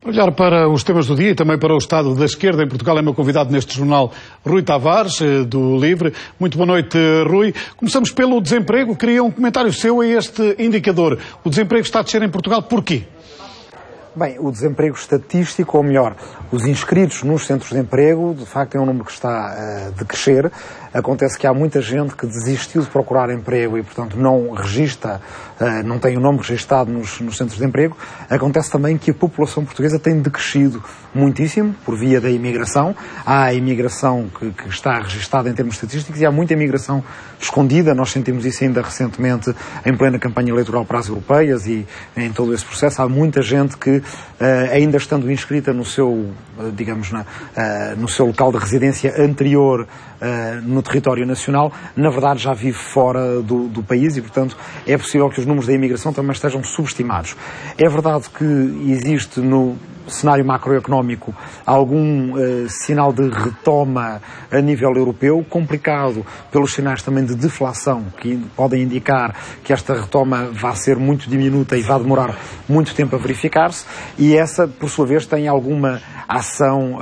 Olhar para os temas do dia e também para o estado da esquerda em Portugal é meu convidado neste jornal Rui Tavares, do Livre. Muito boa noite, Rui. Começamos pelo desemprego. Queria um comentário seu a este indicador. O desemprego está a descer em Portugal, porquê? Bem, o desemprego estatístico, ou melhor, os inscritos nos centros de emprego, de facto é um número que está a decrescer. Acontece que há muita gente que desistiu de procurar emprego e, portanto, não registra, não tem o nome registado nos centros de emprego. Acontece também que a população portuguesa tem decrescido muitíssimo por via da imigração. Há a imigração que está registada em termos estatísticos e há muita imigração escondida. Nós sentimos isso ainda recentemente em plena campanha eleitoral para as europeias e em todo esse processo. Há muita gente que, ainda estando inscrita no seu, digamos, no seu local de residência anterior no território nacional, na verdade já vive fora do país e, portanto, é possível que os números da imigração também estejam subestimados. É verdade que existe no cenário macroeconómico algum sinal de retoma a nível europeu, complicado pelos sinais também de deflação, que podem indicar que esta retoma vai ser muito diminuta e vai demorar muito tempo a verificar-se, e essa, por sua vez, tem alguma ação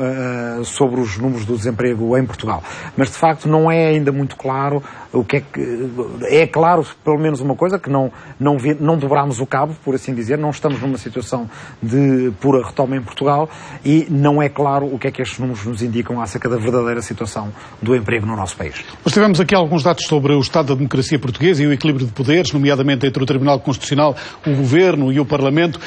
sobre os números do desemprego em Portugal. Mas, de facto, não é ainda muito claro o que é que... É claro, pelo menos uma coisa, que não dobramos o cabo, por assim dizer, não estamos numa situação de pura retoma em Portugal e não é claro o que é que estes números nos indicam acerca da verdadeira situação do emprego no nosso país. Nós tivemos aqui alguns dados sobre o estado da democracia portuguesa e o equilíbrio de poderes, nomeadamente entre o Tribunal Constitucional, o Governo e o Parlamento.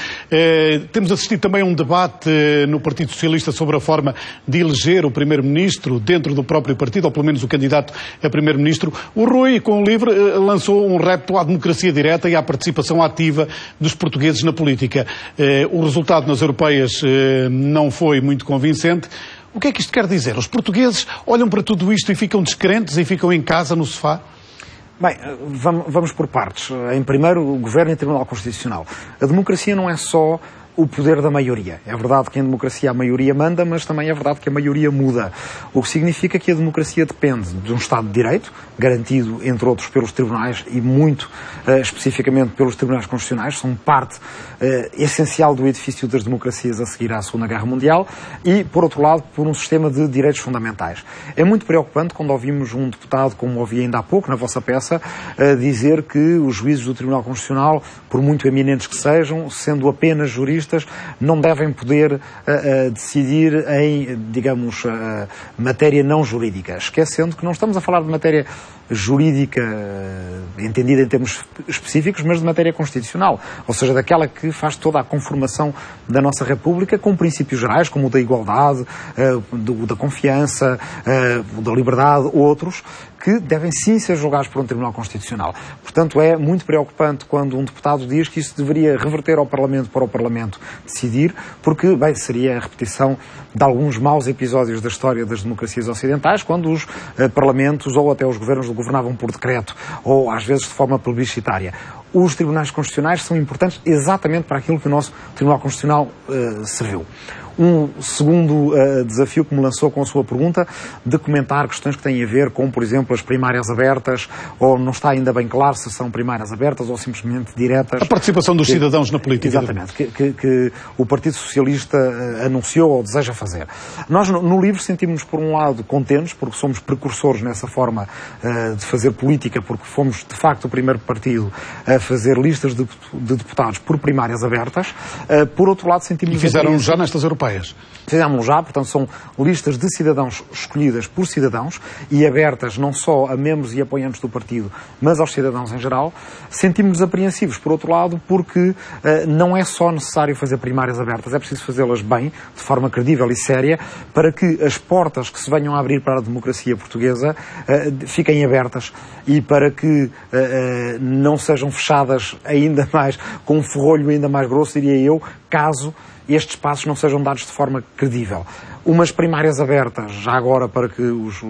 Temos assistido também a um debate no Partido Socialista sobre a forma de eleger o Primeiro-Ministro dentro do próprio partido, ou pelo menos o candidato a Primeiro-Ministro. O Rui, com o Livre, lançou um repto à democracia direta e à participação ativa dos portugueses na política. O resultado nas europeias não foi muito convincente. O que é que isto quer dizer? Os portugueses olham para tudo isto e ficam descrentes e ficam em casa, no sofá? Bem, vamos por partes. Em primeiro, o Governo e o Tribunal Constitucional. A democracia não é só o poder da maioria. É verdade que em democracia a maioria manda, mas também é verdade que a maioria muda. O que significa que a democracia depende de um Estado de Direito, garantido, entre outros, pelos tribunais e muito especificamente pelos tribunais constitucionais, são parte essencial do edifício das democracias a seguir à Segunda Guerra Mundial, e, por outro lado, por um sistema de direitos fundamentais. É muito preocupante quando ouvimos um deputado, como ouvi ainda há pouco na vossa peça, dizer que os juízes do Tribunal Constitucional, por muito eminentes que sejam, sendo apenas juristas, não devem poder decidir em, digamos, matéria não jurídica, esquecendo que não estamos a falar de matéria jurídica entendida em termos específicos, mas de matéria constitucional, ou seja, daquela que faz toda a conformação da nossa República, com princípios gerais, como o da igualdade, da confiança, da liberdade, outros, que devem sim ser julgados por um Tribunal Constitucional. Portanto, é muito preocupante quando um deputado diz que isso deveria reverter ao Parlamento para o Parlamento decidir, porque, bem, seria a repetição de alguns maus episódios da história das democracias ocidentais, quando os parlamentos ou até os governos governavam por decreto, ou às vezes de forma plebiscitária. Os tribunais constitucionais são importantes exatamente para aquilo que o nosso Tribunal Constitucional serviu. Um segundo desafio que me lançou com a sua pergunta, de comentar questões que têm a ver com, por exemplo, as primárias abertas, ou não está ainda bem claro se são primárias abertas ou simplesmente diretas. A participação dos cidadãos na política. Exatamente, que o Partido Socialista anunciou ou deseja fazer. Nós, no Livre, sentimos-nos, por um lado, contentes, porque somos precursores nessa forma de fazer política, porque fomos, de facto, o primeiro partido a fazer listas de deputados por primárias abertas. Por outro lado, sentimos... E fizeram já nestas europeias. Fizemos já, portanto, são listas de cidadãos escolhidas por cidadãos e abertas não só a membros e apoiantes do partido, mas aos cidadãos em geral. Sentimos-nos apreensivos, por outro lado, porque não é só necessário fazer primárias abertas, é preciso fazê-las bem, de forma credível e séria, para que as portas que se venham a abrir para a democracia portuguesa fiquem abertas e para que não sejam fechadas ainda mais, com um ferrolho ainda mais grosso, diria eu, caso estes passos não sejam dados de forma credível. Umas primárias abertas, já agora para que os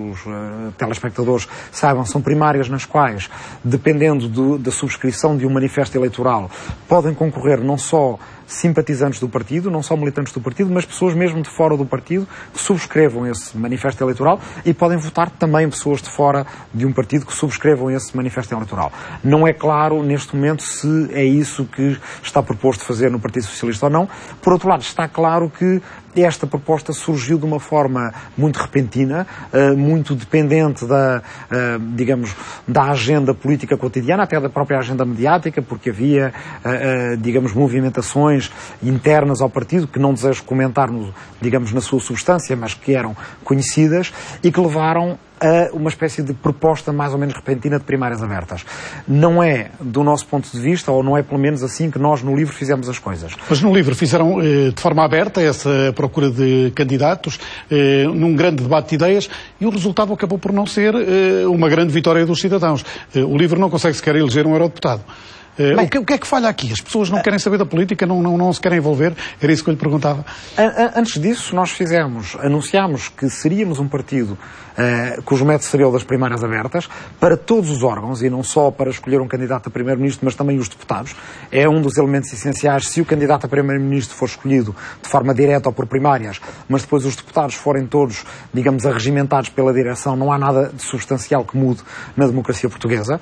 telespectadores saibam, são primárias nas quais, dependendo da subscrição de um manifesto eleitoral, podem concorrer não só simpatizantes do partido, não só militantes do partido, mas pessoas mesmo de fora do partido que subscrevam esse manifesto eleitoral, e podem votar também pessoas de fora de um partido que subscrevam esse manifesto eleitoral. Não é claro neste momento se é isso que está proposto fazer no Partido Socialista ou não. Por outro lado, está claro que esta proposta surgiu de uma forma muito repentina, muito dependente digamos, da agenda política cotidiana, até da própria agenda mediática, porque havia, digamos, movimentações internas ao partido, que não desejo comentar, digamos, na sua substância, mas que eram conhecidas e que levaram a uma espécie de proposta mais ou menos repentina de primárias abertas. Não é, do nosso ponto de vista, ou não é pelo menos assim que nós no LIVRE fizemos as coisas. Mas no LIVRE fizeram de forma aberta essa procura de candidatos, num grande debate de ideias, e o resultado acabou por não ser uma grande vitória dos cidadãos. O LIVRE não consegue sequer eleger um eurodeputado. O que é que falha aqui? As pessoas não querem saber da política, não se querem envolver? Era isso que eu lhe perguntava. Antes disso, nós anunciámos que seríamos um partido cujo método seria o das primárias abertas, para todos os órgãos, e não só para escolher um candidato a primeiro-ministro, mas também os deputados. É um dos elementos essenciais. Se o candidato a primeiro-ministro for escolhido de forma direta ou por primárias, mas depois os deputados forem todos, digamos, arregimentados pela direção, não há nada de substancial que mude na democracia portuguesa.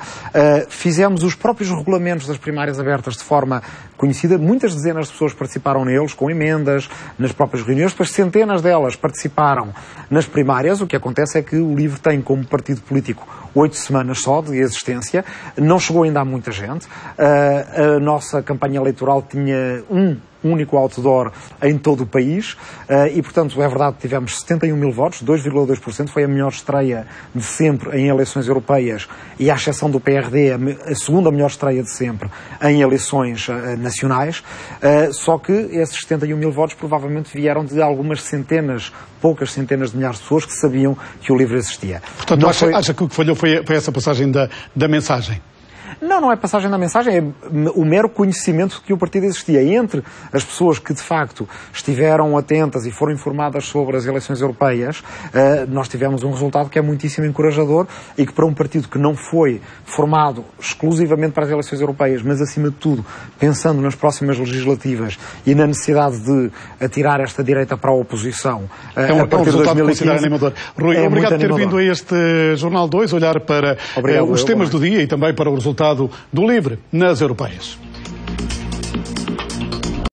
Fizemos os próprios regulamentos das primárias abertas de forma conhecida. Muitas dezenas de pessoas participaram neles, com emendas, nas próprias reuniões, depois centenas delas participaram nas primárias. O que acontece é que o LIVRE tem como partido político 8 semanas só de existência, não chegou ainda a muita gente. A nossa campanha eleitoral tinha um único outdoor em todo o país e, portanto, é verdade que tivemos 71 mil votos, 2,2%, foi a melhor estreia de sempre em eleições europeias e, à exceção do PRD, a segunda melhor estreia de sempre em eleições nacionais, só que esses 71 mil votos provavelmente vieram de algumas centenas, poucas centenas de milhares de pessoas que sabiam que o LIVRE existia. Portanto, acha que o que falhou foi essa passagem da mensagem? Não é passagem da mensagem, é o mero conhecimento de que o partido existia. E entre as pessoas que, de facto, estiveram atentas e foram informadas sobre as eleições europeias, nós tivemos um resultado que é muitíssimo encorajador e que, para um partido que não foi formado exclusivamente para as eleições europeias, mas, acima de tudo, pensando nas próximas legislativas e na necessidade de atirar esta direita para a oposição, a partir de 2015, animador. Rui, obrigado por ter vindo a este Jornal 2, olhar para os temas do dia e também para o resultado do LIVRE nas europeias.